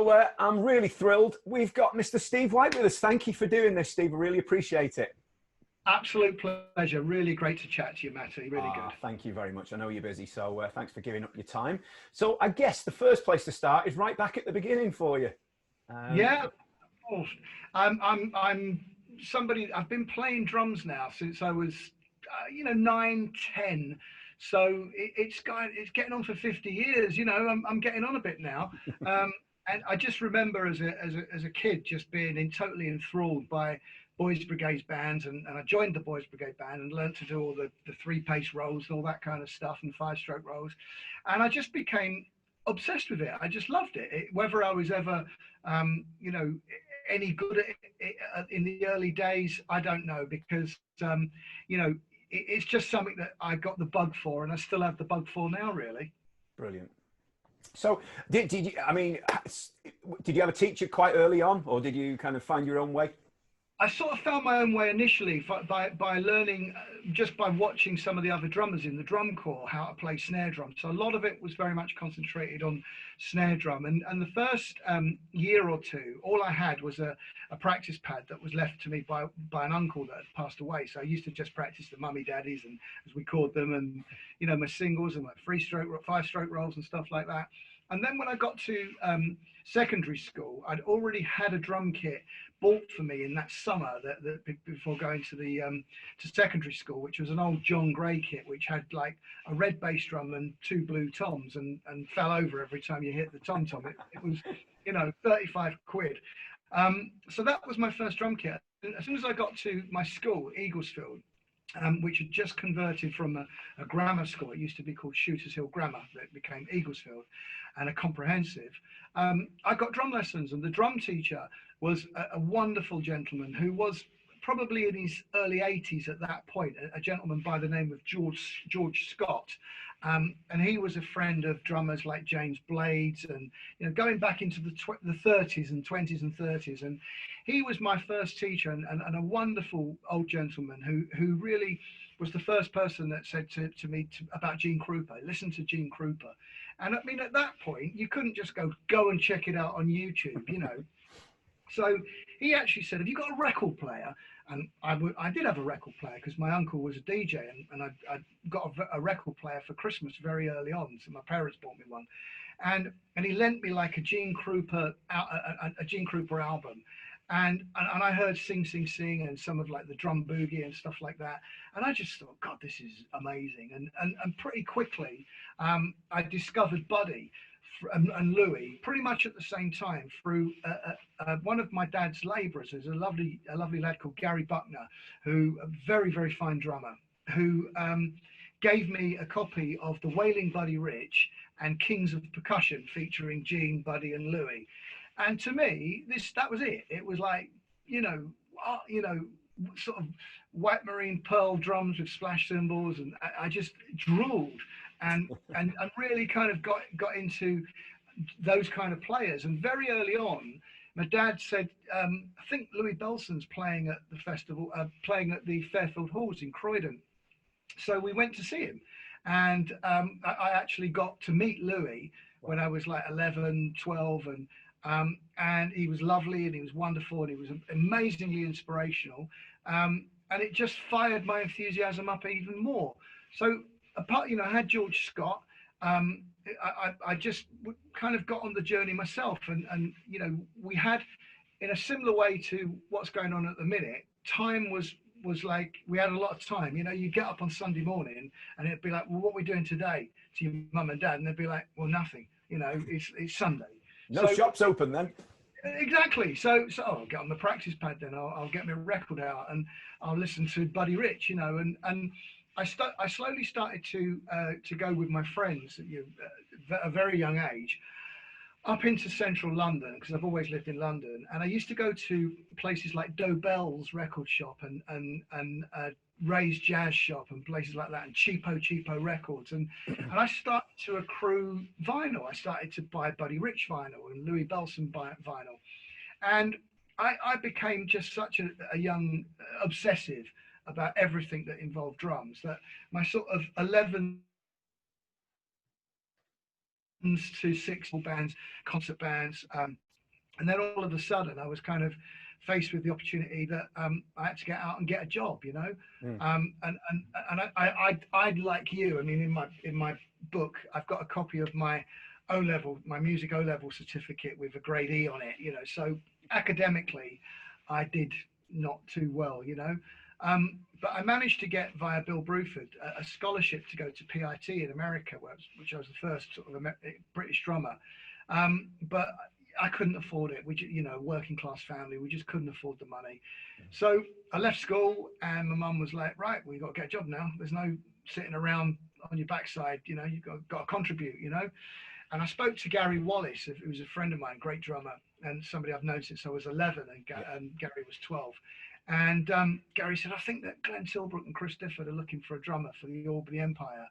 So I'm really thrilled. We've got Mr. Steve White with us. Thank you for doing this, Steve. I really appreciate it. Absolute pleasure. Really great to chat to you, Matty. Really good. Thank you very much. I know you're busy, so thanks for giving up your time. So I guess the first place to start is right back at the beginning for you. Yeah, of course. I'm somebody. I've been playing drums now since I was, 9, 10. So it's getting on for 50 years. I'm getting on a bit now. And I just remember as a kid just being totally enthralled by Boys Brigade bands, and I joined the Boys Brigade band and learned to do all the three-pace rolls and all that kind of stuff and five-stroke rolls, and I just became obsessed with it. I just loved it. Whether I was ever, any good at it in the early days, I don't know, because it's just something that I got the bug for, and I still have the bug for now, really. Brilliant. So did you? I mean, did you have a teacher quite early on, or did you kind of find your own way? I sort of found my own way initially by learning, just by watching some of the other drummers in the drum corps, how to play snare drum. So a lot of it was very much concentrated on snare drum. And the first year or two, all I had was a practice pad that was left to me by an uncle that had passed away. So I used to just practice the mummy daddies, and as we called them, and my singles and like five-stroke rolls and stuff like that. And then when I got to secondary school, I'd already had a drum kit bought for me in that summer before going to the to secondary school, which was an old John Gray kit, which had like a red bass drum and 2 blue toms, and fell over every time you hit the tom. It was 35 quid. So that was my first drum kit. As soon as I got to my school, Eaglesfield, which had just converted from a grammar school. It used to be called Shooters Hill Grammar, but it became Eaglesfield, and a comprehensive. I got drum lessons, and the drum teacher was a wonderful gentleman who was probably in his early 80s at that point, a gentleman by the name of George Scott. And he was a friend of drummers like James Blades, and going back into the 30s and 20s and 30s. And he was my first teacher, and a wonderful old gentleman who really was the first person that said to me about Gene Krupa. Listen to Gene Krupa. And I mean, at that point, you couldn't just go and check it out on YouTube, So he actually said, have you got a record player? And I did have a record player because my uncle was a DJ, and I got a record player for Christmas very early on. So my parents bought me one. And he lent me like a Gene Krupa album. And I heard Sing Sing Sing and some of like the Drum Boogie and stuff like that. And I just thought, God, this is amazing. And pretty quickly, I discovered Buddy and Louis pretty much at the same time through one of my dad's labourers. There's a lovely lad called Gary Buckner, who a very, very fine drummer, who gave me a copy of the Wailing Buddy Rich and Kings of Percussion featuring Gene, Buddy and Louis. And to me, that was it. It was like, sort of white marine pearl drums with splash cymbals, and I just drooled and really kind of got into those kind of players. And very early on, my dad said, I think Louis Belson's playing at the festival, playing at the Fairfield Halls in Croydon. So we went to see him, and I actually got to meet Louis when I was like 11, 12, and he was lovely, and he was wonderful, and he was amazingly inspirational, and it just fired my enthusiasm up even more. So apart, I had George Scott. I just kind of got on the journey myself, and we had, in a similar way to what's going on at the minute, time was like, we had a lot of time. You get up on Sunday morning and it'd be like, well, what are we doing today, to your mum and dad? And they'd be like, well, nothing. It's Sunday. No shops open then. Exactly. So I'll get on the practice pad then. I'll get my record out and I'll listen to Buddy Rich, and I slowly started to go with my friends at a very young age up into central London, because I've always lived in London, and I used to go to places like Dobell's record shop and Ray's jazz shop and places like that, and Cheapo Records, and I started to accrue vinyl. I started to buy Buddy Rich vinyl and Louis Belson vinyl, and I became just such a young obsessive about everything that involved drums, that my sort of 11 to 6 bands, concert bands, And then all of a sudden, I was kind of faced with the opportunity that I had to get out and get a job, you know. Mm. I'd like you. I mean, in my book, I've got a copy of my O level, my music O level certificate with a grade E on it, you know. So academically, I did not too well, you know. But I managed to get via Bill Bruford a scholarship to go to PIT in America, which I was the first sort of British drummer. But I couldn't afford it. You know, working class family, we just couldn't afford the money. So I left school, and my mum was like, "Right, well, you got to get a job now. There's no sitting around on your backside. You know, you've got to contribute. You know." And I spoke to Gary Wallace, who was a friend of mine, great drummer, and somebody I've known since I was 11, and Gary was 12. And Gary said, "I think that Glenn Tilbrook and Chris Difford are looking for a drummer for the Albany Empire."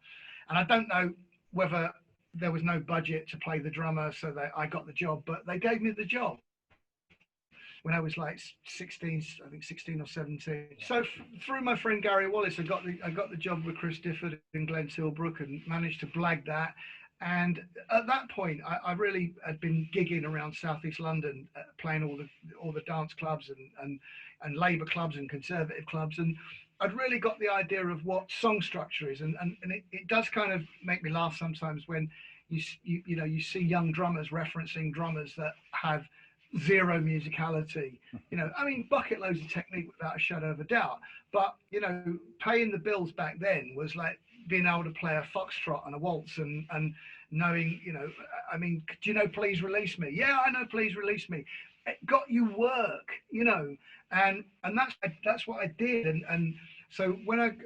And I don't know whether there was no budget to play the drummer, so that I got the job, but they gave me the job when I was like 16, I think 16 or 17. So through my friend Gary Wallace, I got the job with Chris Difford and Glenn Tilbrook, and managed to blag that. And at that point, I really had been gigging around Southeast London, playing all the dance clubs and Labour clubs and conservative clubs, and I'd really got the idea of what song structure is, and it does kind of make me laugh sometimes when you know, you see young drummers referencing drummers that have zero musicality. You know, I mean, bucket loads of technique without a shadow of a doubt, but you know, paying the bills back then was like being able to play a foxtrot and a waltz, and knowing, you know, I mean, do you know Please Release Me? Yeah, I know Please Release Me. It got you work, you know, and that's what I did. And so when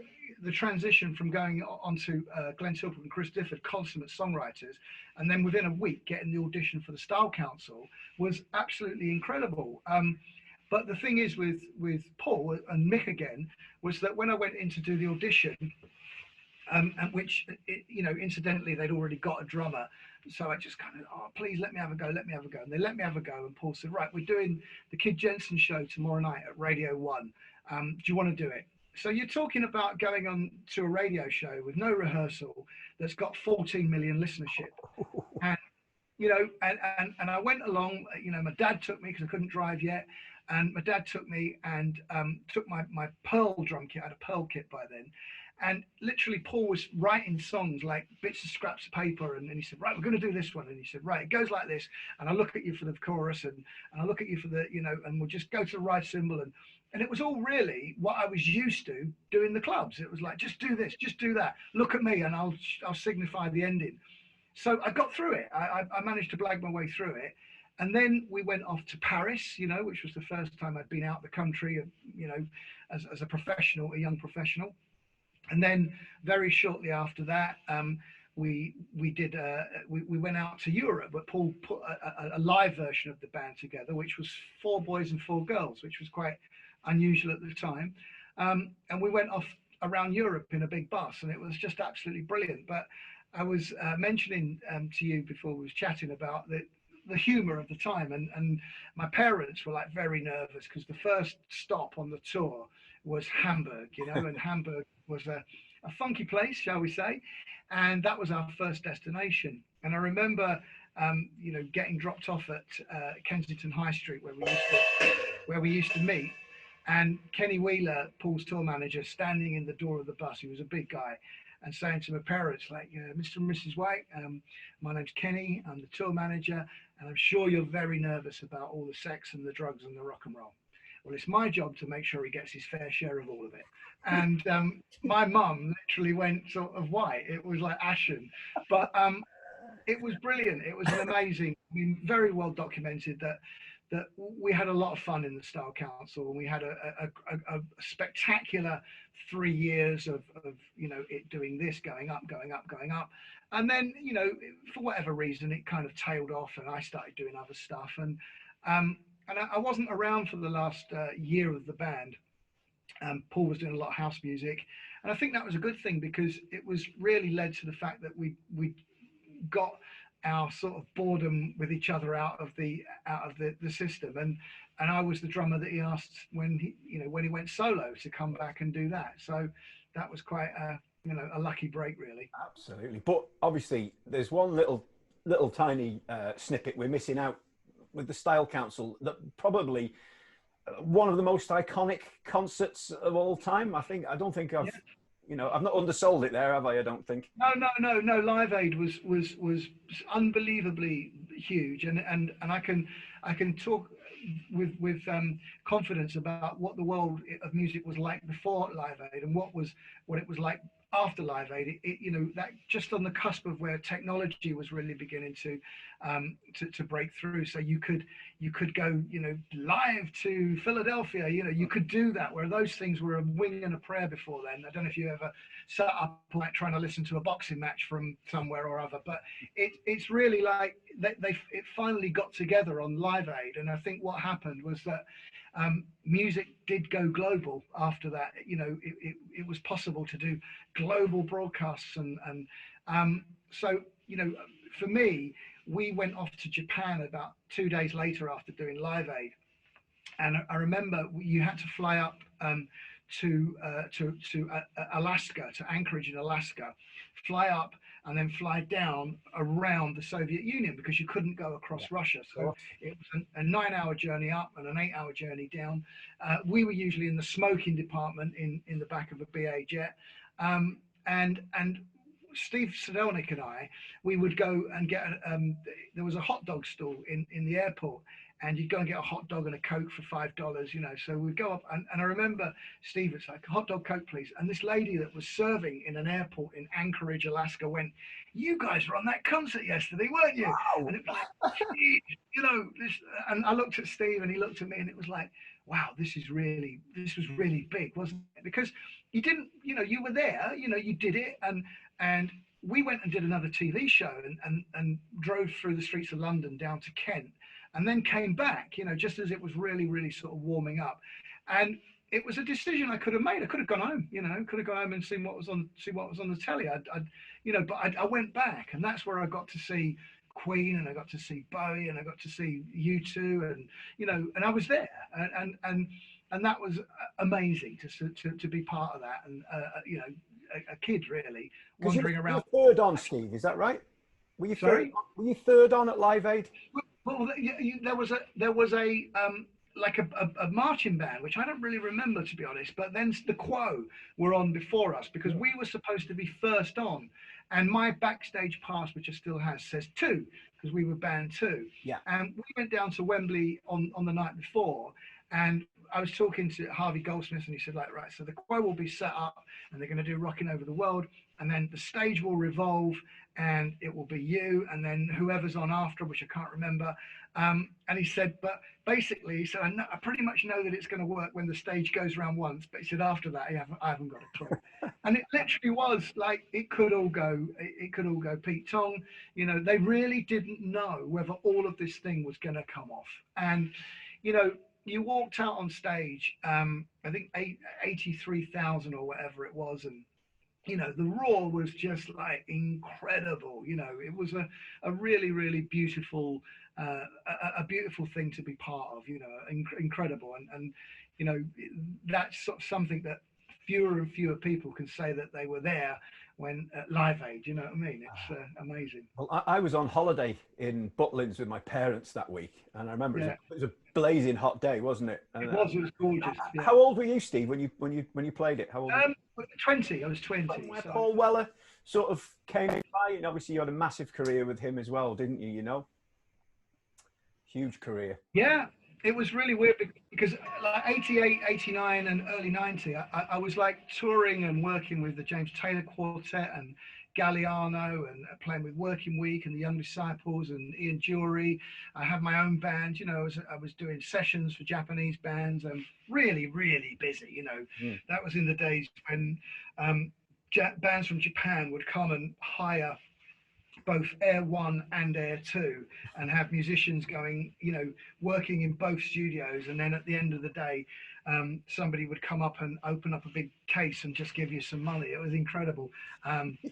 the transition from going on to Glenn Tilbrook and Chris Difford, consummate songwriters, and then within a week getting the audition for the Style Council was absolutely incredible. But the thing is with Paul and Mick again, was that when I went in to do the audition, and which, you know, incidentally, they'd already got a drummer. So I just kind of, "Oh, please let me have a go, let me have a go." And they let me have a go. And Paul said, "Right, we're doing the Kid Jensen show tomorrow night at Radio 1. Do you want to do it?" So you're talking about going on to a radio show with no rehearsal that's got 14 million listenership. And, you know, and I went along, you know, my dad took me because I couldn't drive yet. And my dad took me and took my Pearl drum kit. I had a Pearl kit by then. And literally, Paul was writing songs, like bits of scraps of paper, and he said, "Right, we're going to do this one." And he said, "Right, it goes like this." And I look at you for the chorus, and I look at you for the, you know, and we'll just go to the right cymbal. And it was all really what I was used to doing the clubs. It was like, just do this, just do that. Look at me, and I'll signify the ending. So I got through it. I managed to blag my way through it. And then we went off to Paris, you know, which was the first time I'd been out the country, you know, as a professional, a young professional. And then very shortly after that, we went out to Europe, but Paul put a live version of the band together, which was 4 boys and 4 girls, which was quite unusual at the time. And we went off around Europe in a big bus, and it was just absolutely brilliant. But I was mentioning to you before we was chatting about the humor of the time, and my parents were like very nervous because the first stop on the tour was Hamburg, you know, and Hamburg was a funky place, shall we say, and that was our first destination. And I remember, you know, getting dropped off at Kensington High Street where we used to meet, and Kenny Wheeler, Paul's tour manager, standing in the door of the bus. He was a big guy, and saying to my parents, like, "Mr. and Mrs. White, my name's Kenny, I'm the tour manager, and I'm sure you're very nervous about all the sex and the drugs and the rock and roll. Well, it's my job to make sure he gets his fair share of all of it." And my mum literally went sort of white. It was like ashen, but it was brilliant. It was an amazing, I mean, very well documented that we had a lot of fun in the Style Council, and we had a spectacular 3 years of, you know, it doing this, going up, and then, you know, for whatever reason, it kind of tailed off, and I started doing other stuff, and I wasn't around for the last year of the band. Paul was doing a lot of house music, and I think that was a good thing, because it was really led to the fact that we got our sort of boredom with each other out of the system, and I was the drummer that he asked when he went solo to come back and do that. So that was quite a lucky break, really. Absolutely. But obviously there's one little tiny snippet we're missing out with the Style Council, that probably one of the most iconic concerts of all time. I don't think I've, Yeah. you know, I've not undersold it there, have I? I don't think. No. Live Aid was unbelievably huge, and I can talk with confidence about what the world of music was like before Live Aid and what it was like after Live Aid. You know, that just on the cusp of where technology was really beginning to break through. So you could go, you know, live to Philadelphia. You know, you could do that, where those things were a wing and a prayer before then. I don't know if you ever sat up like trying to listen to a boxing match from somewhere or other, but it's really like it finally got together on Live Aid. And I think what happened was that music did go global after that. You know, it was possible to do global broadcasts, and so, you know, for me, we went off to Japan about 2 days later after doing Live Aid, and I remember you had to fly up to Alaska, to Anchorage in Alaska, fly up and then fly down around the Soviet Union, because you couldn't go across Russia. So it was a 9-hour journey up and an 8-hour journey down. We were usually in the smoking department in the back of a BA jet, and Steve Sadelnik and I, we would go and get there was a hot dog stall in the airport, and you'd go and get a hot dog and a Coke for $5, you know. So we'd go up, and I remember Steve was like, hot dog, Coke, please. And this lady that was serving in an airport in Anchorage, Alaska, went, "You guys were on that concert yesterday, weren't you?" Wow. And it was like, you know, this, and I looked at Steve and he looked at me, and it was like, wow, this was really big, wasn't it? Because you didn't, you know, you were there, you know, you did it, and we went and did another TV show and drove through the streets of London down to Kent, and then came back, you know, just as it was really sort of warming up. And it was a decision I could have made. I could have gone home, you know, could have gone home and seen what was on the telly. You know, but I went back, and that's where I got to see Queen, and I got to see Bowie, and I got to see U2, and, you know, and I was there, and that was amazing to be part of that, and you know, a kid really wandering around. You were third on, Steve, is that right? Were you Sorry? Were you third on at Live Aid? Well, there was a like a marching band, which I don't really remember, to be honest. But then the Quo were on before us, because we were supposed to be first on, and my backstage pass, which I still have, says 2, because we were band 2. Yeah. And we went down to Wembley on the night before, and I was talking to Harvey Goldsmith, and he said, like, right, so the Quo will be set up, and they're going to do Rocking Over the World, and then the stage will revolve, and it will be you, and then whoever's on after, which I can't remember. And he said, but basically, he said, I pretty much know that it's going to work when the stage goes around once, but he said, after that, I haven't got a clue. And it literally was like, it could all go Pete Tong. You know, they really didn't know whether all of this thing was going to come off. And, you know, you walked out on stage, I think 83,000 or whatever it was, and, you know, the roar was just like incredible. You know, it was a really beautiful, a beautiful thing to be part of, you know, incredible. And, you know, that's something that fewer and fewer people can say that they were there when at Live Aid, you know what I mean? It's amazing. Well, I was on holiday in Butlins with my parents that week, and I remember Yeah. it was a blazing hot day, wasn't it? And, It was gorgeous. Yeah. How old were you, Steve, when you played it? How old? 20. I was 20. Where So. Paul Weller sort of came by, and obviously you had a massive career with him as well, didn't you? You know, huge career. Yeah, it was really weird because like 88, 89 and early 90, I was like touring and working with the James Taylor Quartet and Galliano, and playing with Working Week and the Young Disciples and Ian Jury. I had my own band, you know, I was doing sessions for Japanese bands, and really busy, you know. That was in the days when bands from Japan would come and hire both Air 1 and Air 2 and have musicians going, you know, working in both studios, and then at the end of the day, somebody would come up and open up a big case and just give you some money. It was incredible.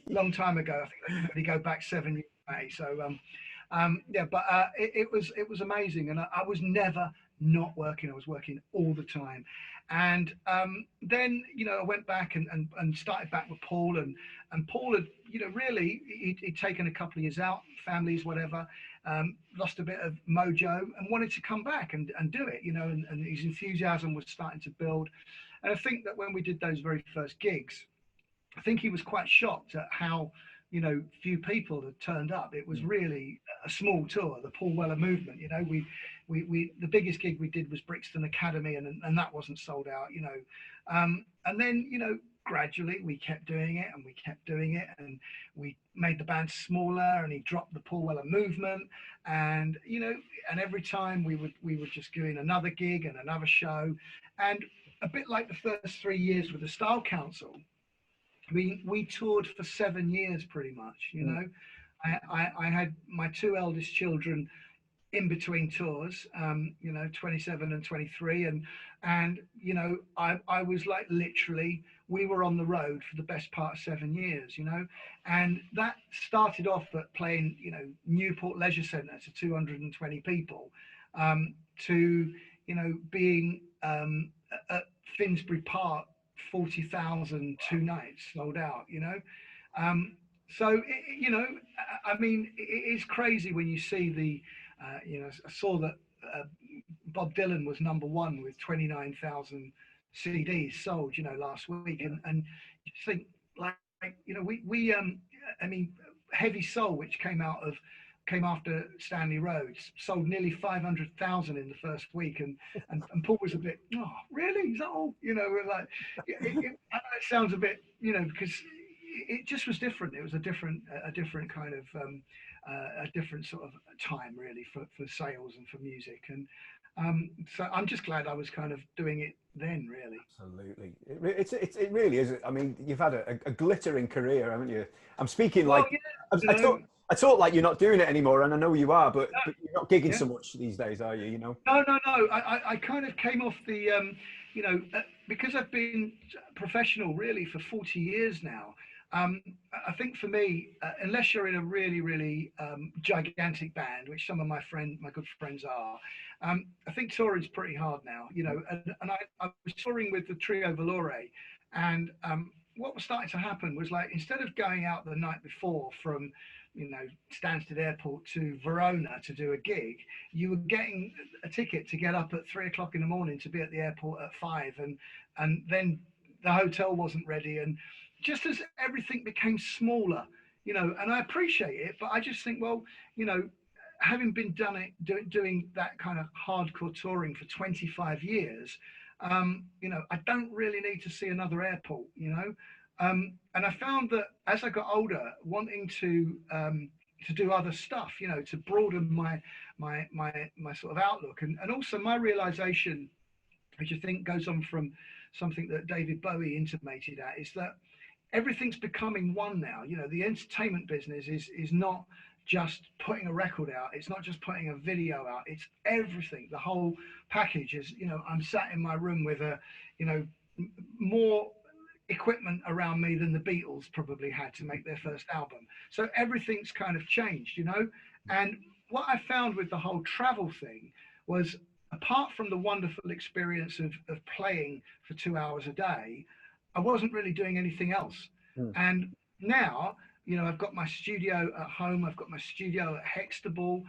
Long time ago, I think they go back 7 years. So Yeah, but it was amazing, and I was never not working. I was working all the time, and then I went back and started back with Paul, and Paul had really he'd taken a couple of years out, families, whatever, lost a bit of mojo, and wanted to come back and do it, and his enthusiasm was starting to build, and I think that when we did those very first gigs, I think he was quite shocked at how, few people had turned up. It was really a small tour, the Paul Weller movement. We the biggest gig we did was Brixton Academy, and that wasn't sold out. And then gradually we kept doing it, and we kept doing it, and we made the band smaller, and he dropped the Paul Weller movement, and and every time we were just doing another gig and another show, and a bit like the first 3 years with the Style Council. We toured for 7 years pretty much. I had my two eldest children in between tours, 27 and 23, and I was like, literally, we were on the road for the best part of 7 years, and that started off at playing Newport Leisure Centre to 220 people, to being at Finsbury Park, 40,000 2 nights sold out. So I mean, it's crazy when you see the I saw that Bob Dylan was #1 with 29,000 CDs sold last week, and you think, like, we I mean, Heavy Soul, which came after Stanley Rhodes, sold nearly 500,000 in the first week, and Paul was a bit, oh, really? Is that all? We're like, I know it sounds a bit, because it just was different. It was a different kind of, a different sort of time, really, for sales and for music, and so I'm just glad I was kind of doing it then, really. Absolutely, it really is. I mean, you've had a glittering career, haven't you? I'm speaking Well, like, yeah, I thought like you're not doing it anymore, and I know you are, but you're not gigging yeah. so much these days, are you? No. I kind of came off the, because I've been professional really for 40 years now. I think for me, unless you're in a really, really gigantic band, which some of my good friends are, I think touring's pretty hard now. And I was touring with the Trio Valore, and what was starting to happen was, like, instead of going out the night before from Stansted Airport to Verona to do a gig, you were getting a ticket to get up at 3 o'clock in the morning to be at the airport at 5, and then the hotel wasn't ready, and just as everything became smaller, and I appreciate it, but I just think, well, having been doing that kind of hardcore touring for 25 years, I don't really need to see another airport, and I found that as I got older, wanting to do other stuff, to broaden my sort of outlook, and also my realization, which I think goes on from something that David Bowie intimated at, is that everything's becoming one now. The entertainment business is not just putting a record out, it's not just putting a video out, it's everything. The whole package is, I'm sat in my room with more equipment around me than the Beatles probably had to make their first album. So everything's kind of changed, and what I found with the whole travel thing was, apart from the wonderful experience of playing for 2 hours a day, I wasn't really doing anything else. And now, I've got my studio at home, I've got my studio at Hextable,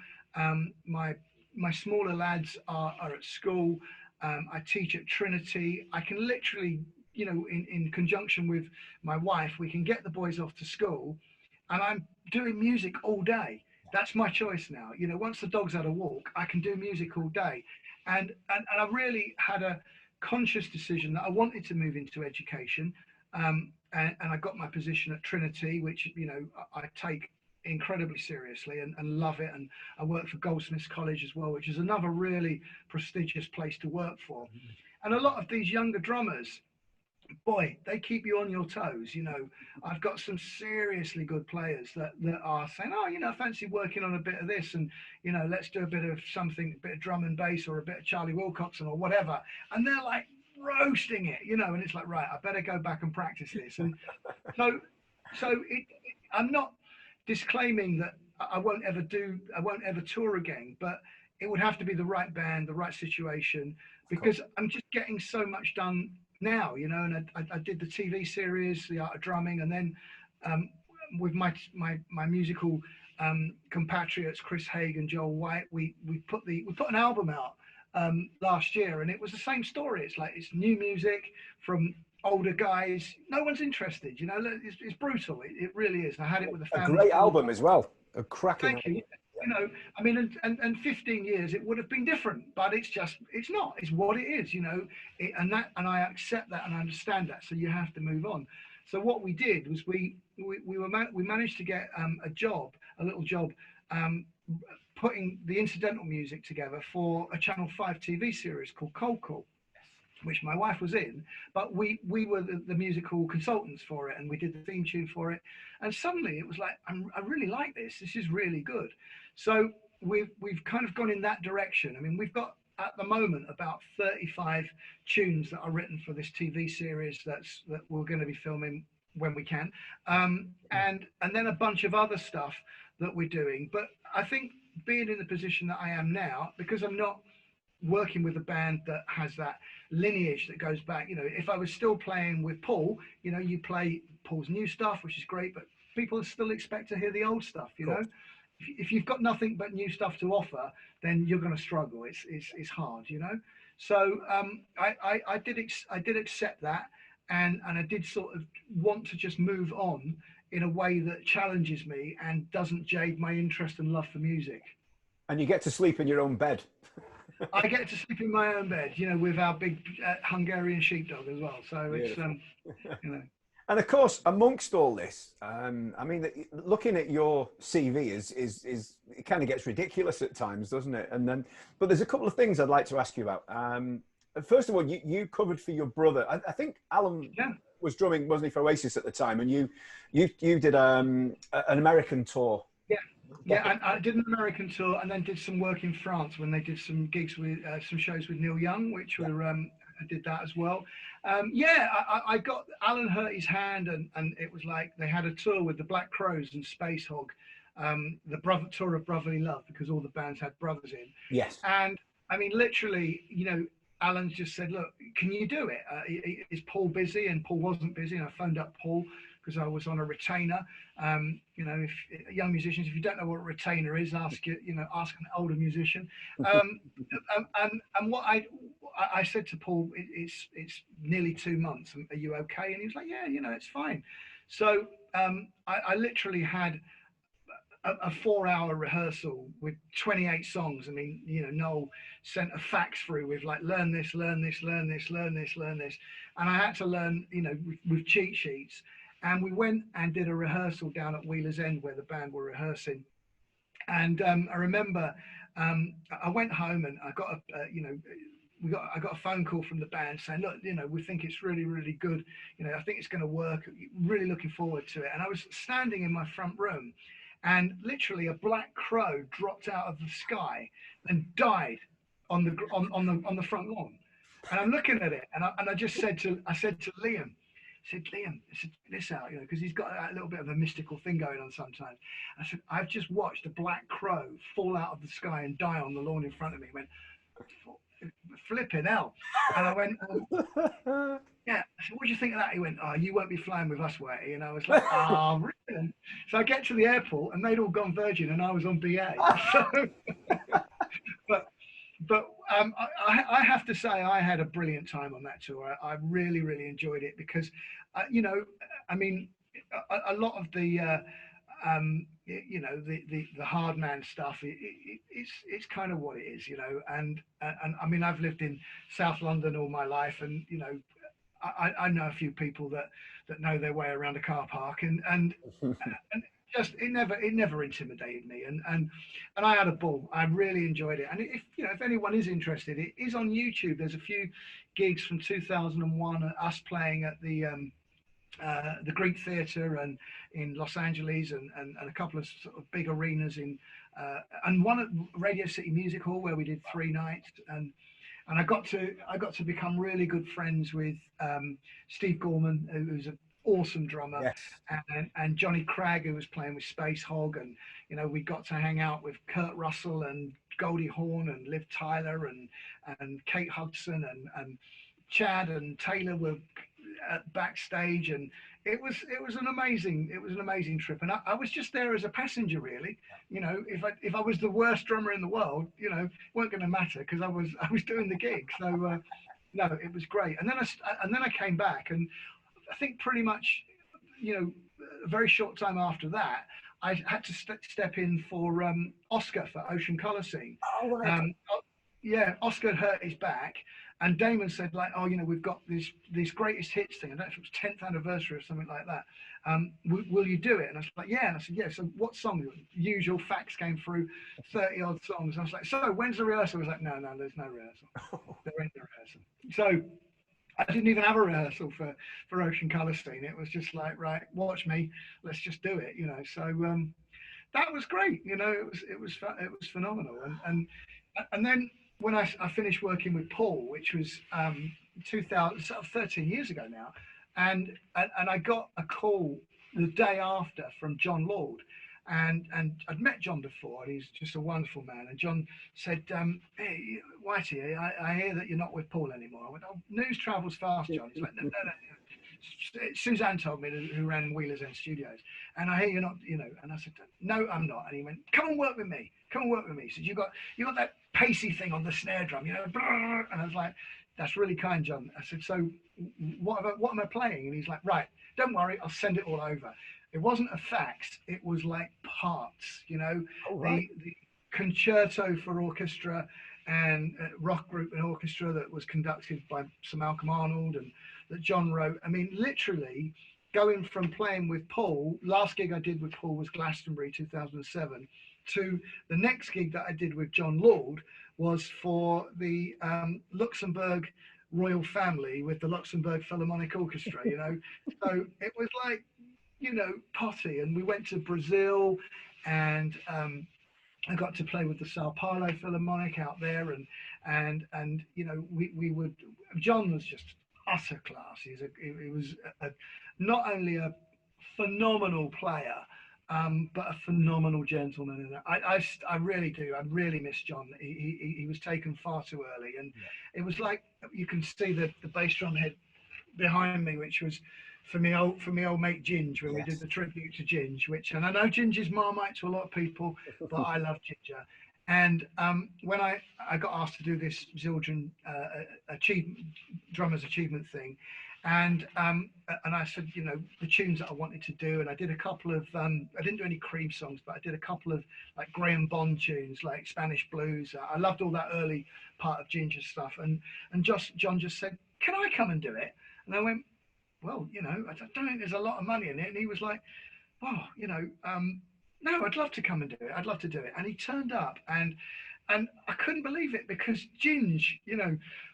my smaller lads are at school, I teach at Trinity. I can literally, in conjunction with my wife, we can get the boys off to school, and I'm doing music all day. That's my choice now. Once the dog's had a walk, I can do music all day. And I really had a conscious decision that I wanted to move into education, and I got my position at Trinity, which I take incredibly seriously and love it, and I work for Goldsmiths College as well, which is another really prestigious place to work for. And a lot of these younger drummers, boy, they keep you on your toes. I've got some seriously good players that are saying, oh, I fancy working on a bit of this, and let's do a bit of something, a bit of drum and bass, or a bit of Charlie Wilcoxon or whatever, and they're like roasting it, and it's like, right, I better go back and practice this. And so I'm not disclaiming that I won't ever tour again, but it would have to be the right band, the right situation, because I'm just getting so much done now, you know. And I did the TV series, The Art of Drumming, and then um, with my musical compatriots Chris Haig and Joel White, we put an album out last year, and it was the same story. It's like, it's new music from older guys. No one's interested, you know. It's brutal. It really is. And I had it with the A family. great album as well. A cracking Thank you. album. You know, I mean, and 15 years it would have been different, but it's not. It's what it is, you know. And I accept that and I understand that. So you have to move on. So what we did was we managed to get a little job, putting the incidental music together for a Channel 5 TV series called Cold Call, which my wife was in, but we were the musical consultants for it, and we did the theme tune for it. And suddenly it was like, I really like this. This is really good. So we've kind of gone in that direction. I mean, we've got at the moment about 35 tunes that are written for this TV series that we're going to be filming when we can, and then a bunch of other stuff that we're doing. But I think being in the position that I am now, because I'm not working with a band that has that lineage that goes back, you know, if I was still playing with Paul, you know, you play Paul's new stuff, which is great, but people still expect to hear the old stuff, you know. If you've got nothing but new stuff to offer, then you're going to struggle. It's hard, you know. So I did accept that, and I did sort of want to just move on in a way that challenges me and doesn't jade my interest and love for music. And you get to sleep in your own bed. I get to sleep in my own bed, you know, with our big Hungarian sheepdog as well. So it's, you know. And of course, amongst all this, I mean, looking at your CV is it kind of gets ridiculous at times, doesn't it? And then, but there's a couple of things I'd like to ask you about. First of all, you covered for your brother. I think Alan was drumming, wasn't he, for Oasis at the time, and you did an American tour. Yeah, I did an American tour, and then did some work in France when they did some gigs with some shows with Neil Young, which were I did that as well. I got Alan hurt his hand, and it was like they had a tour with the Black Crows and Space Hog, the tour of Brotherly Love, because all the bands had brothers in. Yes. And I mean, literally, you know, Alan just said, "Look, can you do it? Is Paul busy?" And Paul wasn't busy, and I phoned up Paul, because I was on a retainer. You know, if young musicians, if you don't know what a retainer is, ask an older musician. And what I said to Paul, it's nearly 2 months. Are you okay? And he was like, yeah, you know, it's fine. So I literally had a 4-hour rehearsal with 28 songs. I mean, you know, Noel sent a fax through with like, learn this, learn this, learn this, learn this, learn this. And I had to learn, you know, with cheat sheets. And we went and did a rehearsal down at Wheeler's End where the band were rehearsing. And I remember I went home and I got I got a phone call from the band saying, look, you know, we think it's really, really good. You know, I think it's going to work. Really looking forward to it. And I was standing in my front room, and literally a black crow dropped out of the sky and died on the front lawn. And I'm looking at it, and I said to Liam, Liam, check this out, you know, because he's got a little bit of a mystical thing going on sometimes. I said, I've just watched a black crow fall out of the sky and die on the lawn in front of me. He went, flipping hell. And I went, yeah. I said, what do you think of that? He went, oh, you won't be flying with us, Whitey. And I was like, oh, really? So I get to the airport and they'd all gone Virgin and I was on BA. So, but I have to say I had a brilliant time on that tour. I really, really enjoyed it because, you know, I mean, a lot of the, you know, the hard man stuff, it's kind of what it is, you know. And I mean, I've lived in South London all my life, and you know, I know a few people that know their way around a car park, and just it never intimidated me, and I had a ball. I really enjoyed it. And if anyone is interested, it is on YouTube. There's a few gigs from 2001, us playing at the Greek Theatre and in Los Angeles, and a couple of sort of big arenas and one at Radio City Music Hall where we did 3 nights, and I got to become really good friends with Steve Gorman, who's a awesome drummer, Yes. and Johnny Cragg, who was playing with Space Hog, and we got to hang out with Kurt Russell and Goldie Hawn and Liv Tyler and Kate Hudson and Chad and Taylor were backstage, and it was an amazing trip, and I was just there as a passenger, really. If I was the worst drummer in the world, it weren't going to matter, because I was doing the gig. So no, it was great. And then I came back, and I think pretty much, a very short time after that, I had to step in for Oscar for Ocean Colour Scene. Oh, right. Yeah, Oscar had hurt his back, and Damon said, like, oh, we've got this greatest hits thing. I don't know if it was 10th anniversary or something like that. Will you do it? And I was like, yeah. And I said, yeah. So what song? Usual facts came through, 30 odd songs. And I was like, so when's the rehearsal? I was like, no, there's no rehearsal. There ain't no rehearsal. So I didn't even have a rehearsal for Ocean Colour Scene. It was just like, right, watch me, let's just do it. So that was great. It was phenomenal. And then when I finished working with Paul, which was 2000, sort of 13 years ago now, and I got a call the day after from John Lord, and I'd met John before, and he's just a wonderful man. And John said, "Hey, Whitey, I hear that you're not with Paul anymore." I went, "Oh, news travels fast, John." He's like, "No, no, no. Suzanne told me, who ran Wheeler's End Studios, and I hear you're not, And I said, "No, I'm not." And he went, "Come and work with me. Come and work with me." He said, "You got that pacey thing on the snare drum, brrr." And I was like, "That's really kind, John." I said, "So what am I playing?" And he's like, "Right, don't worry, I'll send it all over." It wasn't a fax, it was like parts, Oh, right. the concerto for orchestra and rock group and orchestra that was conducted by Sir Malcolm Arnold, and that John wrote. I mean, literally going from playing with Paul, last gig I did with Paul was Glastonbury 2007, to the next gig that I did with John Lord was for the Luxembourg royal family with the Luxembourg Philharmonic Orchestra, So it was like, potty. And we went to Brazil, and I got to play with the Sao Paulo Philharmonic out there, and we would. John was just utter class. He was not only a phenomenal player, but a phenomenal gentleman. And I really do. I really miss John. He was taken far too early, and it was like, you can see the bass drum head behind me, which was for me old mate Ginge, when we did the tribute to Ginge, and I know Ginge is Marmite to a lot of people, but I love Ginger. And when I got asked to do this Zildjian drummers achievement thing, and I said, the tunes that I wanted to do, and I did a couple of I didn't do any Cream songs, but I did a couple of like Graham Bond tunes, like Spanish blues. I loved all that early part of Ginger's stuff, and John just said, "Can I come and do it?" And I went, "Well, I don't think there's a lot of money in it." And he was like, "Oh, no, I'd love to come and do it. I'd love to do it." And he turned up, and I couldn't believe it, because Ginge,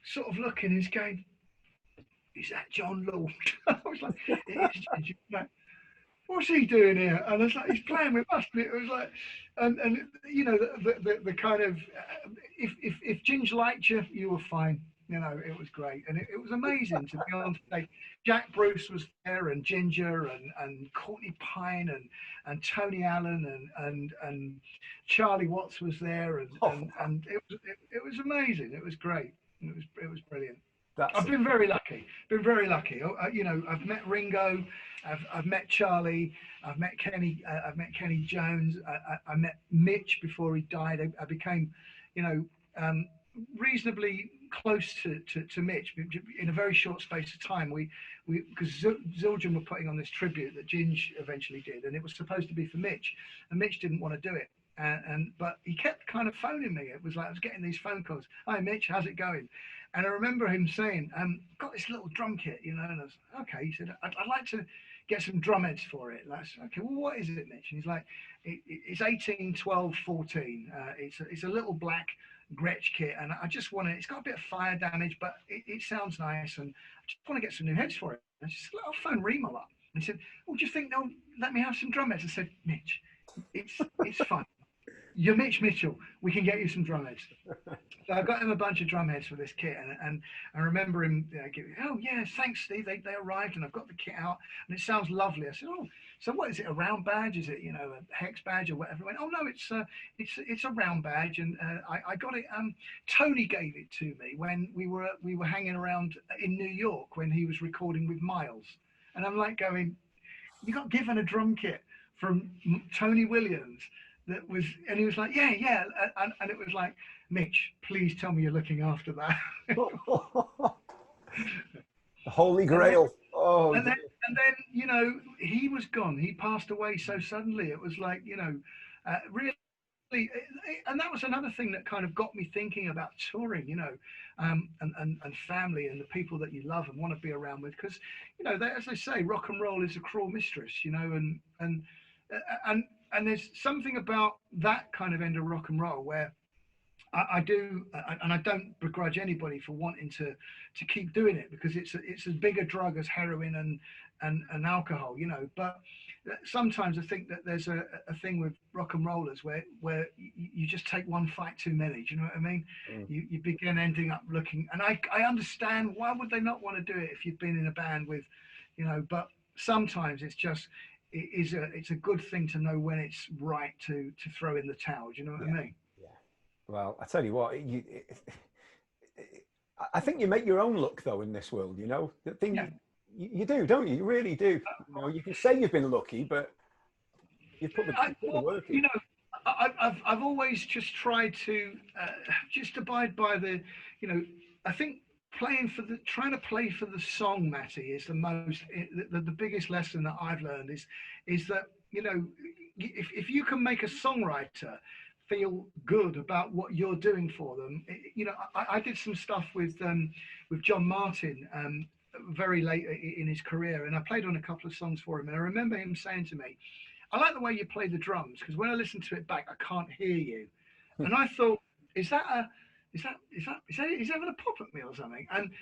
sort of looking, he's going, "Is that John Lord?" I was like, "It is Ginge." Like, "What's he doing here?" And I was like, "He's playing with us." And it was like, and the kind of, if Ginge liked you, you were fine. It was great, and it was amazing to be on stage. Jack Bruce was there, and Ginger, and Courtney Pine, and Tony Allen, and Charlie Watts was there, and it was amazing. It was great. It was brilliant. I've been very lucky. I've met Ringo, I've met Charlie, I've met Kenny Jones. I met Mitch before he died. I became, reasonably close to Mitch in a very short space of time. Because Zildjian were putting on this tribute that Ginge eventually did, and it was supposed to be for Mitch, and Mitch didn't want to do it. But he kept kind of phoning me. It was like I was getting these phone calls. "Hi Mitch, how's it going?" And I remember him saying, "Got this little drum kit, And I was, "Okay." He said, I'd like to get some drum heads for it." And I said, "Okay, well, what is it, Mitch?" And he's like, "It's 18, 12, 14. It's a little black Gretsch kit, and I just want it's got a bit of fire damage, but it sounds nice, and I just want to get some new heads for it." And I just said, "I'll phone Remo up." And he said, "Oh, do you think they'll let me have some drum heads?" I said, "Mitch, it's fun. you're Mitch Mitchell. We can get you some drum heads. So I got him a bunch of drum heads for this kit, and I remember him giving, oh yeah, thanks Steve, they arrived and I've got the kit out and it sounds lovely. I said, oh, so what is it, a round badge? Is it, a hex badge or whatever? He went, oh no, it's a round badge, and I got it. Tony gave it to me when we were hanging around in New York when he was recording with Miles, and I'm like going, you got given a drum kit from Tony Williams that was, and he was like, yeah, and it was like, Mitch, please tell me you're looking after that. The Holy Grail. And then, he was gone. He passed away so suddenly. It was like, really, and that was another thing that kind of got me thinking about touring, and family and the people that you love and want to be around with, because, as they say, rock and roll is a cruel mistress, and there's something about that kind of end of rock and roll where I do, and I don't begrudge anybody for wanting to keep doing it, because it's as big a drug as heroin and alcohol, But sometimes I think that there's a thing with rock and rollers where you just take one fight too many. Do you know what I mean? You begin ending up looking, and I understand why would they not want to do it if you've been in a band with, But sometimes it's a good thing to know when it's right to throw in the towel. Do you know what I mean? Well, I tell you what, I think you make your own luck though in this world. The thing you do, don't you? You really do. You can say you've been lucky, but you've put the work in. I've always just tried to just abide by the, I think trying to play for the song, Matty, is the biggest lesson that I've learned is that, if you can make a songwriter feel good about what you're doing for them. I did some stuff with John Martin very late in his career, and I played on a couple of songs for him. And I remember him saying to me, "I like the way you play the drums, because when I listen to it back, I can't hear you." And I thought, is that he's having a pop at me or something? And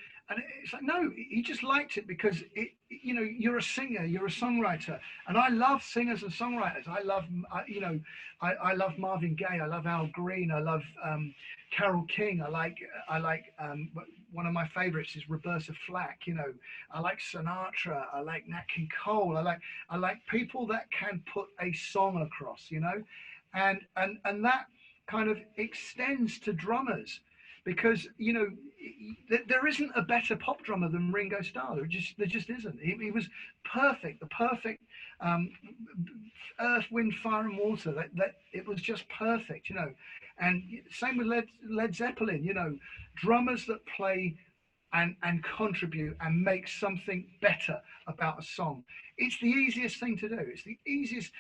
it's like, no, he just liked it because you're a singer, you're a songwriter, and I love singers and songwriters. I love Marvin Gaye, I love Al Green, I love Carole King. I like one of my favorites is Roberta Flack. I like Sinatra, I like Nat King Cole. I like people that can put a song across, and that kind of extends to drummers, because there isn't a better pop drummer than Ringo Starr. There just isn't. He was perfect, the perfect earth, wind, fire and water. That it was just perfect, and same with Led Zeppelin. Drummers that play and contribute and make something better about a song. It's the easiest thing to do. It's the easiest,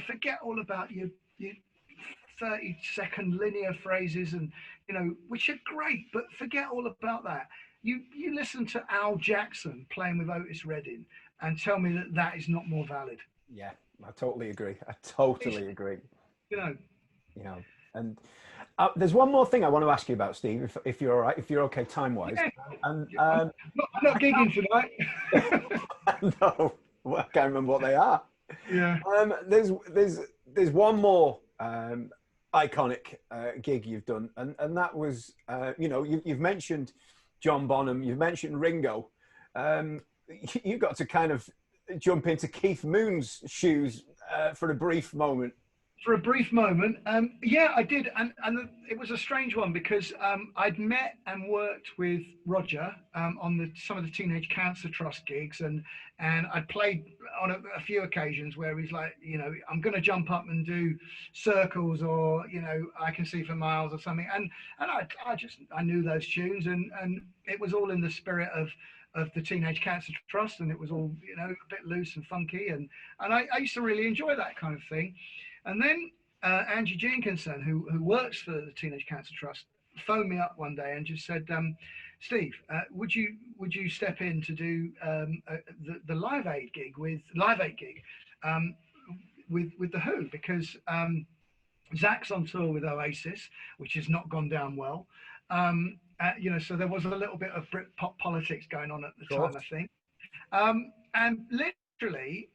forget all about your 30-second linear phrases, and which are great, but forget all about that. You listen to Al Jackson playing with Otis Redding and tell me that is not more valid. Yeah, I totally agree. Agree. And there's one more thing I want to ask you about, Steve, if you're all right, if you're okay time wise. Yeah. And I'm not gigging tonight. No, well, I can't remember what they are. Yeah. There's one more iconic gig you've done, and that was you've mentioned John Bonham, you've mentioned Ringo. You got to kind of jump into Keith Moon's shoes for a brief moment. Yeah, I did, and it was a strange one, because I'd met and worked with Roger on some of the Teenage Cancer Trust gigs, and I'd played on a few occasions where he's like, I'm going to jump up and do circles, or I Can See for Miles or something, and I knew those tunes, and it was all in the spirit of the Teenage Cancer Trust, and it was all a bit loose and funky, and I used to really enjoy that kind of thing. And then Angie Jenkinson, who works for the Teenage Cancer Trust, phoned me up one day and just said, Steve, would you step in to do the Live Aid gig with the Who, because Zach's on tour with Oasis, which has not gone down well. So there was a little bit of Britpop politics going on at the time, I think. And literally,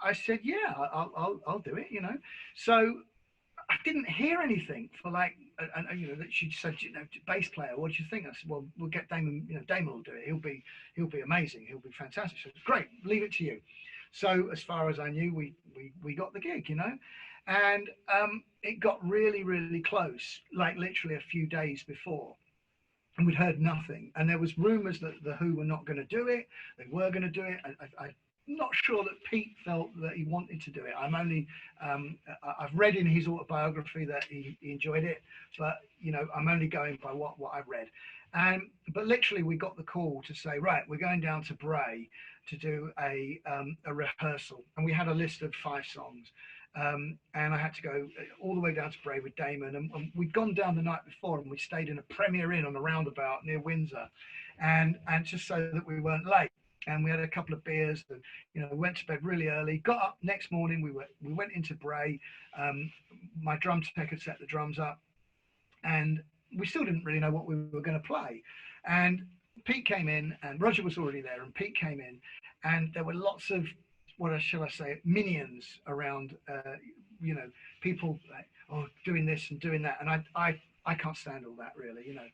I said, yeah, I'll do it, So I didn't hear anything for like, and you know, that she said, you know, bass player, what do you think? I said, well, we'll get Damon. You know, Damon will do it. He'll be amazing. He'll be fantastic. She said, great, leave it to you. So as far as I knew, we got the gig, you know, and it got really, really close, like literally a few days before. And we'd heard nothing. And there was rumours that the Who were not going to do it. They were going to do it. I'm not sure that Pete felt that he wanted to do it. I've read in his autobiography that he enjoyed it, but you know, I'm only going by what I've read. But literally, we got the call to say, right, we're going down to Bray to do a rehearsal, and we had a list of 5 songs. And I had to go all the way down to Bray with Damon, and we'd gone down the night before, and we stayed in a Premier Inn on a roundabout near Windsor, and just so that we weren't late. And we had a couple of beers, and you know, we went to bed really early. Got up next morning. We went into Bray. My drum tech had set the drums up, and we still didn't really know what we were going to play. And Pete came in, and Roger was already there, and Pete came in, and there were lots of, what shall I say, minions around, you know, people like, oh, doing this and doing that. And I can't stand all that, really, you know.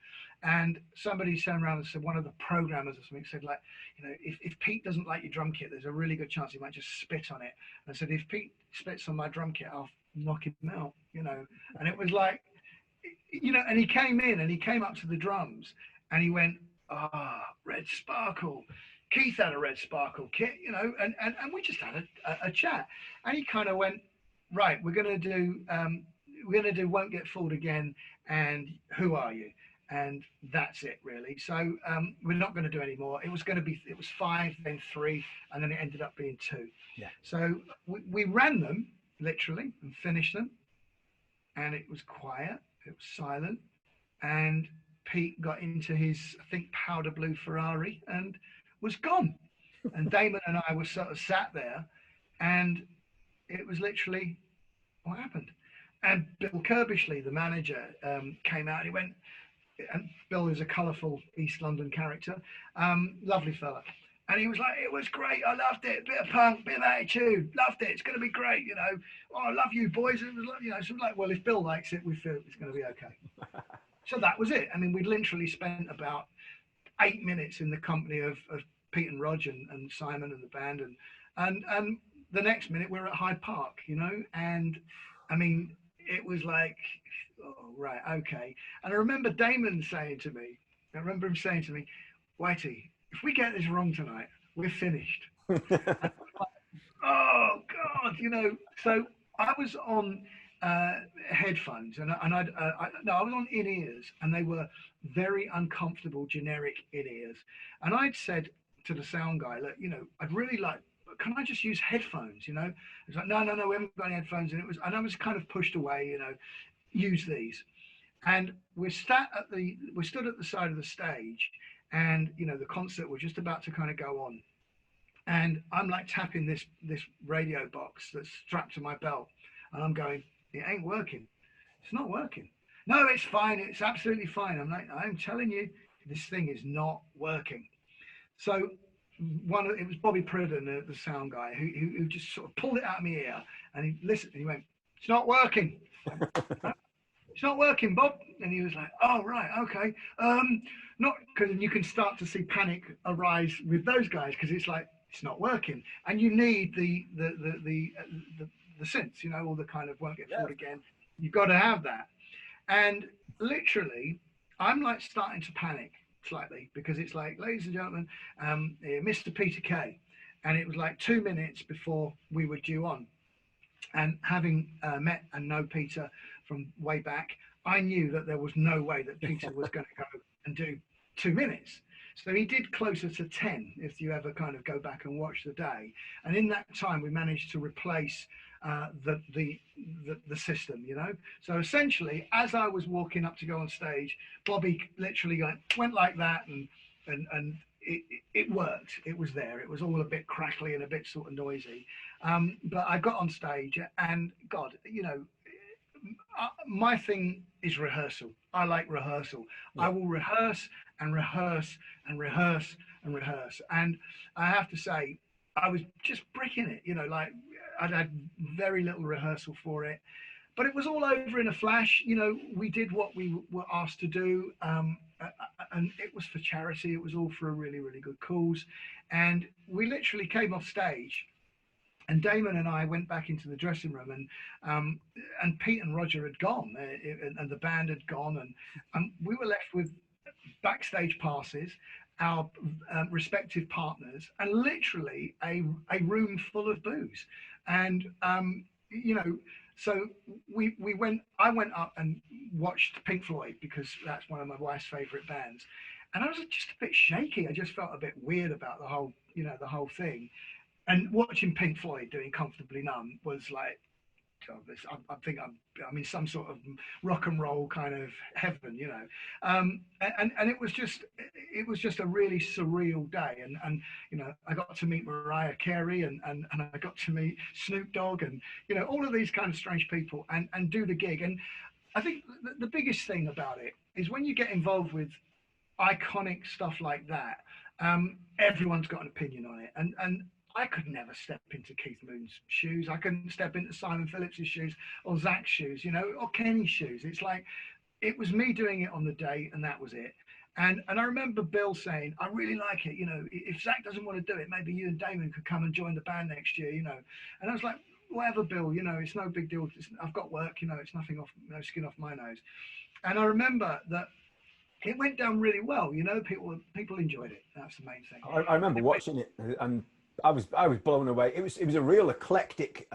And somebody turned around and said, one of the programmers or something said, like, you know, if Pete doesn't like your drum kit, there's a really good chance he might just spit on it. And I said, if Pete spits on my drum kit, I'll knock him out, you know. And it was like, you know, and he came in and he came up to the drums and he went, Red Sparkle. Keith had a Red Sparkle kit, you know, and we just had a chat. And he kind of went, right, we're going to do Won't Get Fooled Again and Who Are You? And that's it, really. So we're not going to do any more. It was 5, then 3, and then it ended up being 2. Yeah. So we ran them, literally, and finished them. And it was quiet. It was silent. And Pete got into his, I think, powder blue Ferrari and was gone. And Damon and I were sort of sat there, and it was literally what happened. And Bill Kirbishley, the manager, came out and he went, and Bill is a colourful East London character, lovely fella. And he was like, it was great, I loved it, bit of punk, bit of attitude, loved it, it's going to be great, you know. Oh, I love you boys. It was, you know, so like, well, if Bill likes it, we feel it's going to be okay. So that was it. I mean, we literally spent about 8 minutes in the company of Pete and Rog and Simon and the band, and the next minute we're at Hyde Park, you know. And I mean, it was like, oh, right, okay. And I remember Damon saying to me, Whitey, if we get this wrong tonight, we're finished. Like, oh God, you know. So I was on headphones, and I was on in-ears, and they were very uncomfortable generic in-ears. And I'd said to the sound guy, look, you know, I'd really like, can I just use headphones, you know? It's like, no, we haven't got any headphones. And I was kind of pushed away, you know, use these. And we stood at the side of the stage, and you know, the concert was just about to kind of go on. And I'm like tapping this radio box that's strapped to my belt, and I'm going, it ain't working. It's not working. No, it's fine. It's absolutely fine. I'm like, I'm telling you, this thing is not working. So it was Bobby Pridden, the sound guy, who just sort of pulled it out of my ear, and he listened and he went, it's not working. It's not working, Bob. And he was like, oh, right, okay. Not because you can start to see panic arise with those guys, because it's like, it's not working. And you need the synths, you know, all the kind of won't get fooled again. You've got to have that. And literally, I'm like starting to panic slightly, because it's like, ladies and gentlemen, Mr. Peter Kay. And it was like 2 minutes before we were due on. And having met and know Peter from way back, I knew that there was no way that Peter was going to go and do 2 minutes. So he did closer to 10, if you ever kind of go back and watch the day. And in that time, we managed to replace the system, you know. So essentially, as I was walking up to go on stage, Bobby literally went like that, and it worked. It was there. It was all a bit crackly and a bit sort of noisy. But I got on stage, and God, you know, my thing is rehearsal. I like rehearsal. Yeah. I will rehearse and rehearse and rehearse and rehearse. And I have to say, I was just bricking it, you know, like I'd had very little rehearsal for it. but it was all over in a flash. You know, we did what we were asked to do, and it was for charity. It was all for a really, really good cause. And we literally came off stage, and Damon and I went back into the dressing room, and Pete and Roger had gone, and the band had gone, and we were left with backstage passes, our respective partners, and literally a room full of booze. And you know, so we went. I went up and watched Pink Floyd because that's one of my wife's favorite bands, and I was just a bit shaky. I just felt a bit weird about the whole, the whole thing. And watching Pink Floyd doing "Comfortably Numb" was like, I think I'm in some sort of rock and roll kind of heaven, and it was just a really surreal day, and I got to meet Mariah Carey, and I got to meet Snoop Dogg, and all of these kind of strange people, and do the gig. And I think the biggest thing about it is when you get involved with iconic stuff like that, everyone's got an opinion on it, and I could never step into Keith Moon's shoes. I couldn't step into Simon Phillips's shoes, or Zach's shoes, or Kenny's shoes. It's like, it was me doing it on the day, and that was it. And I remember Bill saying, I really like it. If Zach doesn't want to do it, maybe you and Damon could come and join the band next year. And I was like, whatever, Bill. It's no big deal. I've got work. It's nothing off, no skin off my nose. And I remember that it went down really well. People enjoyed it. That's the main thing. I remember watching it, and I was blown away. It was a real eclectic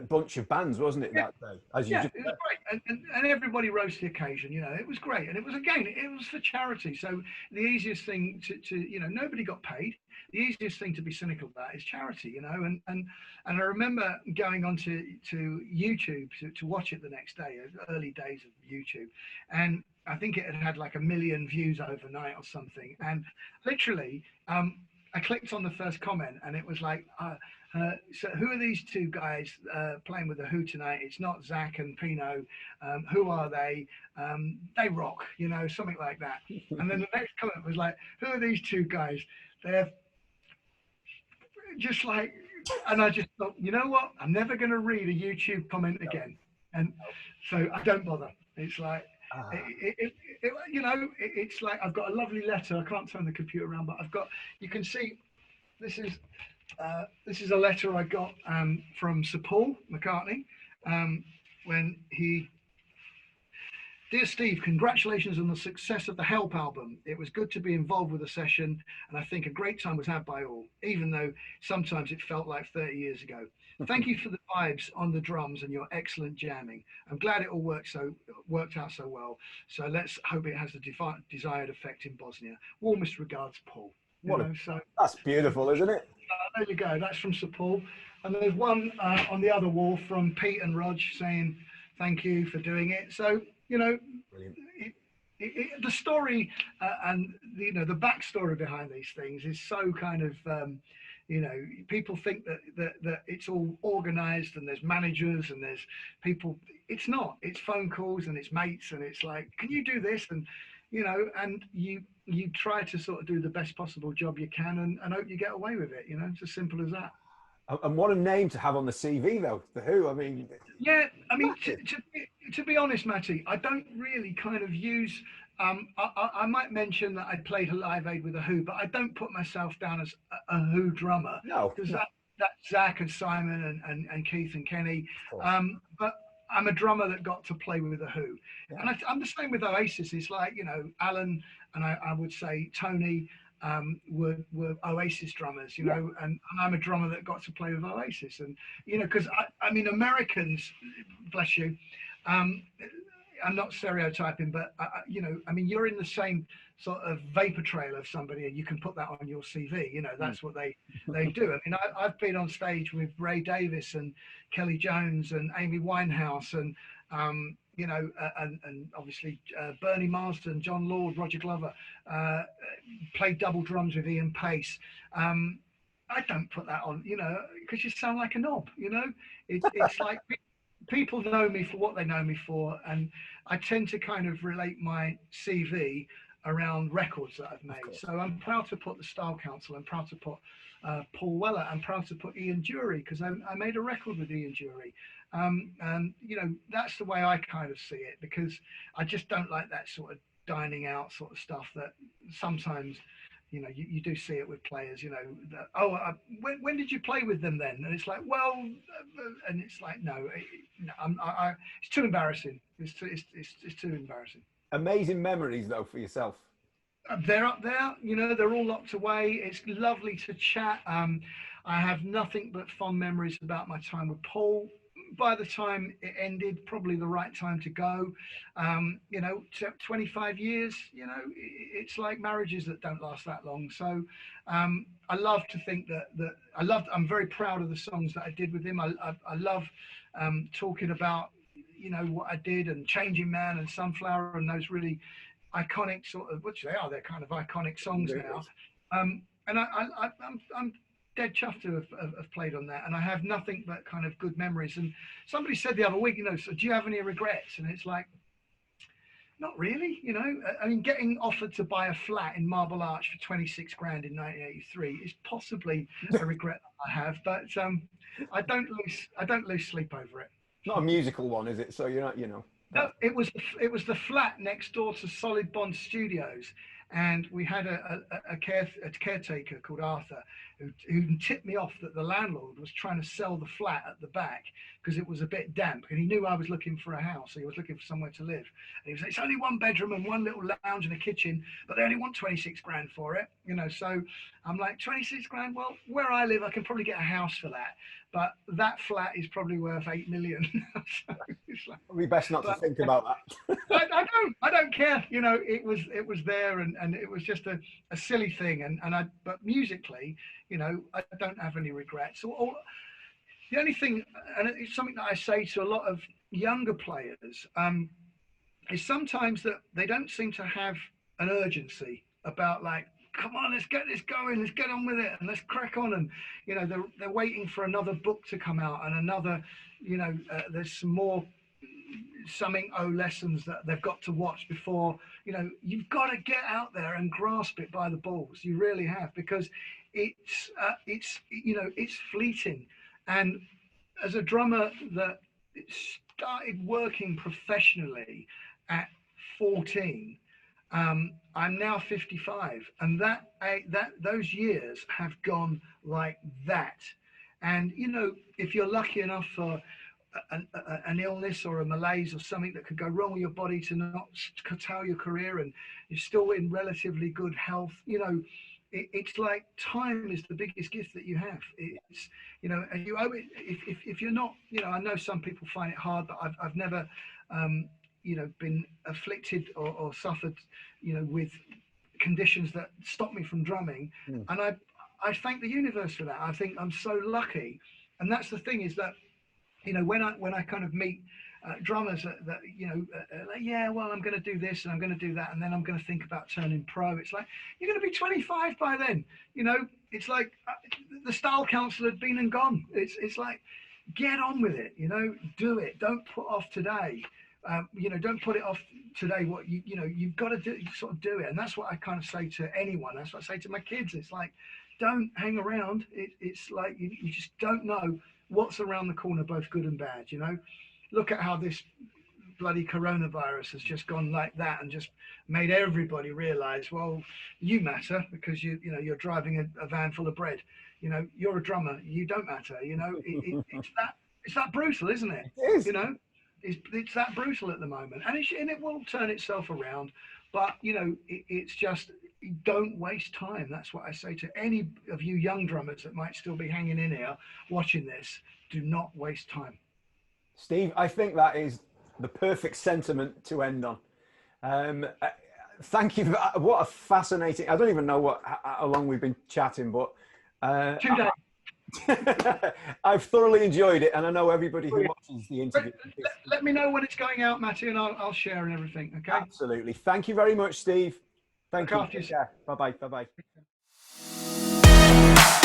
bunch of bands, wasn't it, that day? It was great, and everybody rose to the occasion. It was great, and it was for charity. So the easiest thing to nobody got paid. The easiest thing to be cynical about is charity, And I remember going onto YouTube to watch it the next day, early days of YouTube, and I think it had like 1 million views overnight or something. And literally, I clicked on the first comment, and it was like, so who are these two guys playing with the Who tonight? It's not Zach and Pino. Who are they? They rock, something like that. And then the next comment was like, who are these two guys? They're just like, and I just thought, you know what? I'm never going to read a YouTube comment again. And so I don't bother. It's like, it's like I've got a lovely letter. I can't turn the computer around, but you can see, this is a letter I got from Sir Paul McCartney when he, Dear Steve, congratulations on the success of the Help album. It was good to be involved with the session, and I think a great time was had by all, even though sometimes it felt like 30 years ago. Thank you for the vibes on the drums and your excellent jamming. I'm glad it all worked out so well. So let's hope it has the desired effect in Bosnia. Warmest regards, Paul. That's beautiful, isn't it? There you go. That's from Sir Paul. And there's one on the other wall from Pete and Rog saying thank you for doing it. So, the story and the backstory behind these things is so kind of, people think that it's all organized and there's managers and there's people. It's not. It's phone calls and it's mates, and it's like, can you do this? And and you try to sort of do the best possible job you can, and hope you get away with it. It's as simple as that. And what a name to have on the CV, though. The Who. I mean. Yeah, I mean, to be honest, Matty, I don't really kind of use. I might mention that I played a Live Aid with the Who, but I don't put myself down as a Who drummer. No, because that's Zach and Simon and Keith and Kenny. But I'm a drummer that got to play with the Who, and I'm the same with Oasis. It's like Alan and I would say Tony were Oasis drummers, and I'm a drummer that got to play with Oasis, and because I mean Americans, bless you. I'm not stereotyping, but I mean, you're in the same sort of vapor trail of somebody, and you can put that on your CV. That's what they do. I mean, I've been on stage with Ray Davis and Kelly Jones and Amy Winehouse, and and obviously Bernie Marsden, John Lord, Roger Glover. Played double drums with Ian Pace. I don't put that on, because you sound like a knob. It's like. People know me for what they know me for, and I tend to kind of relate my CV around records that I've made. So I'm proud to put the Style Council, I'm proud to put Paul Weller, I'm proud to put Ian Dury, because I made a record with Ian Dury. And, you know, that's the way I kind of see it, because I just don't like that sort of dining out sort of stuff that sometimes, you know, you do see it with players, you know, that, oh, when did you play with them then? And it's like, well, and it's like, no, it's too embarrassing. It's too embarrassing. Amazing memories though for yourself. They're up there, you know, they're all locked away. It's lovely to chat. I have nothing but fond memories about my time with Paul. By the time it ended, probably the right time to go. You know, 25 years, you know, it's like marriages that don't last that long. So I love to think that I'm very proud of the songs that I did with him. I love talking about, you know, what I did, and Changing Man and Sunflower, and those really iconic sort of, which they're kind of iconic songs now. And I'm dead chuffed to have played on that, and I have nothing but kind of good memories. And somebody said the other week, you know, so do you have any regrets? And it's like, not really, you know. I mean, getting offered to buy a flat in Marble Arch for 26 grand in 1983 is possibly a regret that I have, but I don't lose sleep over it. Not a musical one, is it? So you're not, you know. No, it was the flat next door to Solid Bond Studios, and we had a caretaker called Arthur who tipped me off that the landlord was trying to sell the flat at the back because it was a bit damp, and he knew I was looking for a house, so he was looking for somewhere to live. And he was like, it's only one bedroom and one little lounge and a kitchen, but they only want 26 grand for it, you know. So I'm like, 26 grand? Well, where I live, I can probably get a house for that, but that flat is probably worth 8 million. So it's like, Probably best not to think about that. I don't care, you know. It was there, and it was just a silly thing, but musically, you know, I don't have any regrets. The only thing, and it's something that I say to a lot of younger players, is sometimes that they don't seem to have an urgency about, like, come on, let's get this going, let's get on with it, and let's crack on. And, you know, they're waiting for another book to come out, and another, you know, there's some more lessons that they've got to watch before, you know. You've got to get out there and grasp it by the balls. You really have, because it's you know, it's fleeting. And as a drummer that started working professionally at 14, I'm now 55, and those years have gone like that. And, you know, if you're lucky enough for an illness or a malaise or something that could go wrong with your body to not curtail your career, and you're still in relatively good health, you know, it's like time is the biggest gift that you have. It's, you know, and you owe it. If you're not, you know, I know some people find it hard, but I've never, you know, been afflicted or suffered, you know, with conditions that stop me from drumming. And I thank the universe for that. I think I'm so lucky. And that's the thing, is that, you know, when I kind of meet drummers that you know, like, yeah, well, I'm going to do this and I'm going to do that, and then I'm going to think about turning pro. It's like, you're going to be 25 by then, you know. It's like the Style Council had been and gone. It's like, get on with it, you know. Do it. Don't put off today. You know, don't put it off today. What you know, you've got to do, sort of do it. And that's what I kind of say to anyone. That's what I say to my kids. It's like, don't hang around. It's like you just don't know what's around the corner, both good and bad, you know. Look at how this bloody coronavirus has just gone like that, and just made everybody realize, well, you matter, because you know, you're driving a van full of bread. You know, you're a drummer, you don't matter, you know. It's that brutal, isn't it? It is. You know, it's that brutal at the moment, and it will turn itself around. But, you know, it's just, don't waste time. That's what I say to any of you young drummers that might still be hanging in here watching this. Do not waste time. Steve, I think that is the perfect sentiment to end on. Thank you. What a fascinating, I don't even know how long we've been chatting, but 2 days. I've thoroughly enjoyed it, and I know everybody who watches the interview. Let me know when it's going out, Matty, and I'll share and everything. Okay. Absolutely. Thank you very much, Steve. Thank you. Look after yourself. Bye bye. Bye bye.